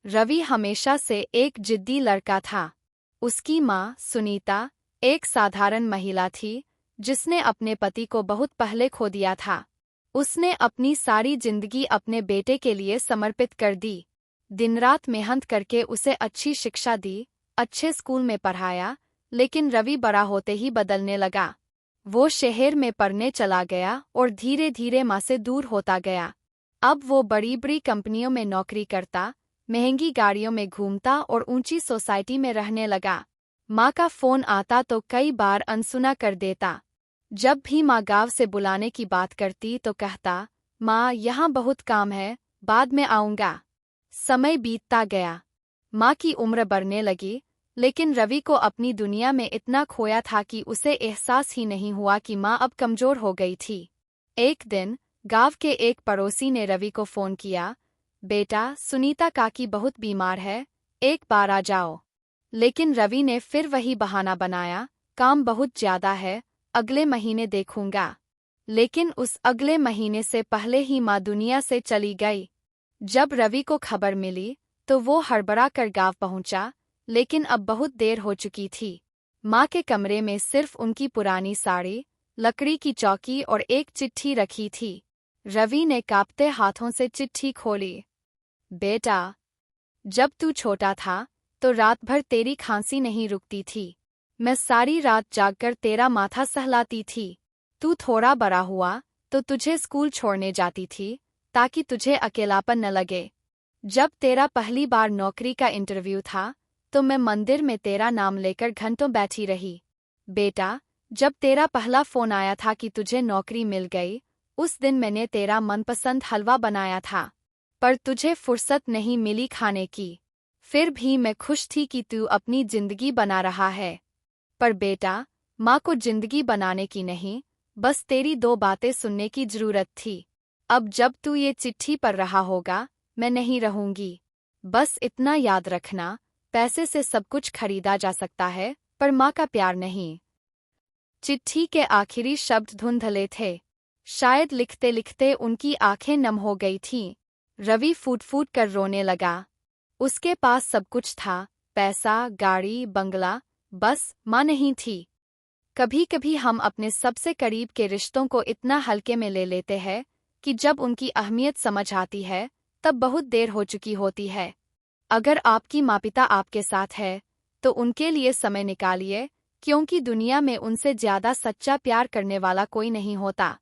रवि हमेशा से एक जिद्दी लड़का था। उसकी माँ सुनीता एक साधारण महिला थी जिसने अपने पति को बहुत पहले खो दिया था। उसने अपनी सारी जिंदगी अपने बेटे के लिए समर्पित कर दी। दिन-रात मेहनत करके उसे अच्छी शिक्षा दी, अच्छे स्कूल में पढ़ाया, लेकिन रवि बड़ा होते ही बदलने लगा। वो शहर में पढ़ने चला गया और धीरे-धीरे माँ से दूर होता गया। अब वो बड़ी-बड़ी कंपनियों में नौकरी करता, महंगी गाड़ियों में घूमता और ऊंची सोसाइटी में रहने लगा। माँ का फोन आता तो कई बार अनसुना कर देता। जब भी माँ गाँव से बुलाने की बात करती तो कहता, माँ यहाँ बहुत काम है, बाद में आऊँगा। समय बीतता गया। माँ की उम्र बढ़ने लगी, लेकिन रवि को अपनी दुनिया में इतना खोया था कि उसे एहसास ही नहीं हुआ कि माँ अब कमजोर हो गई थी। एक दिन गाँव के एक पड़ोसी ने रवि को फोन किया, बेटा सुनीता काकी बहुत बीमार है, एक बार आ जाओ। लेकिन रवि ने फिर वही बहाना बनाया, काम बहुत ज्यादा है, अगले महीने देखूंगा। लेकिन उस अगले महीने से पहले ही माँ दुनिया से चली गई। जब रवि को खबर मिली तो वो हड़बड़ा कर गाँव पहुंचा, लेकिन अब बहुत देर हो चुकी थी। माँ के कमरे में सिर्फ उनकी पुरानी साड़ी, लकड़ी की चौकी और एक चिट्ठी रखी थी। रवि ने कांपते हाथों से चिट्ठी खोली। बेटा, जब तू छोटा था तो रात भर तेरी खांसी नहीं रुकती थी। मैं सारी रात जागकर तेरा माथा सहलाती थी। तू थोड़ा बड़ा हुआ तो तुझे स्कूल छोड़ने जाती थी ताकि तुझे अकेलापन न लगे। जब तेरा पहली बार नौकरी का इंटरव्यू था तो मैं मंदिर में तेरा नाम लेकर घंटों बैठी रही। बेटा, जब तेरा पहला फोन आया था कि तुझे नौकरी मिल गई, उस दिन मैंने तेरा मनपसंद हलवा बनाया था, पर तुझे फुर्सत नहीं मिली खाने की। फिर भी मैं खुश थी कि तू अपनी जिंदगी बना रहा है। पर बेटा, माँ को जिंदगी बनाने की नहीं, बस तेरी दो बातें सुनने की जरूरत थी। अब जब तू ये चिट्ठी पढ़ रहा होगा, मैं नहीं रहूंगी। बस इतना याद रखना, पैसे से सब कुछ खरीदा जा सकता है, पर माँ का प्यार नहीं। चिट्ठी के आखिरी शब्द धुंधले थे। शायद लिखते लिखते उनकी आंखें नम हो गई थीं। रवि फूट-फूट कर रोने लगा। उसके पास सब कुछ था, पैसा, गाड़ी, बंगला, बस माँ नहीं थी। कभी-कभी हम अपने सबसे करीब के रिश्तों को इतना हल्के में ले लेते हैं कि जब उनकी अहमियत समझ आती है, तब बहुत देर हो चुकी होती है। अगर आपकी माँ-पिता आपके साथ है, तो उनके लिए समय निकालिए, क्योंकि दुनिया में उनसे ज्यादा सच्चा प्यार करने वाला कोई नहीं होता।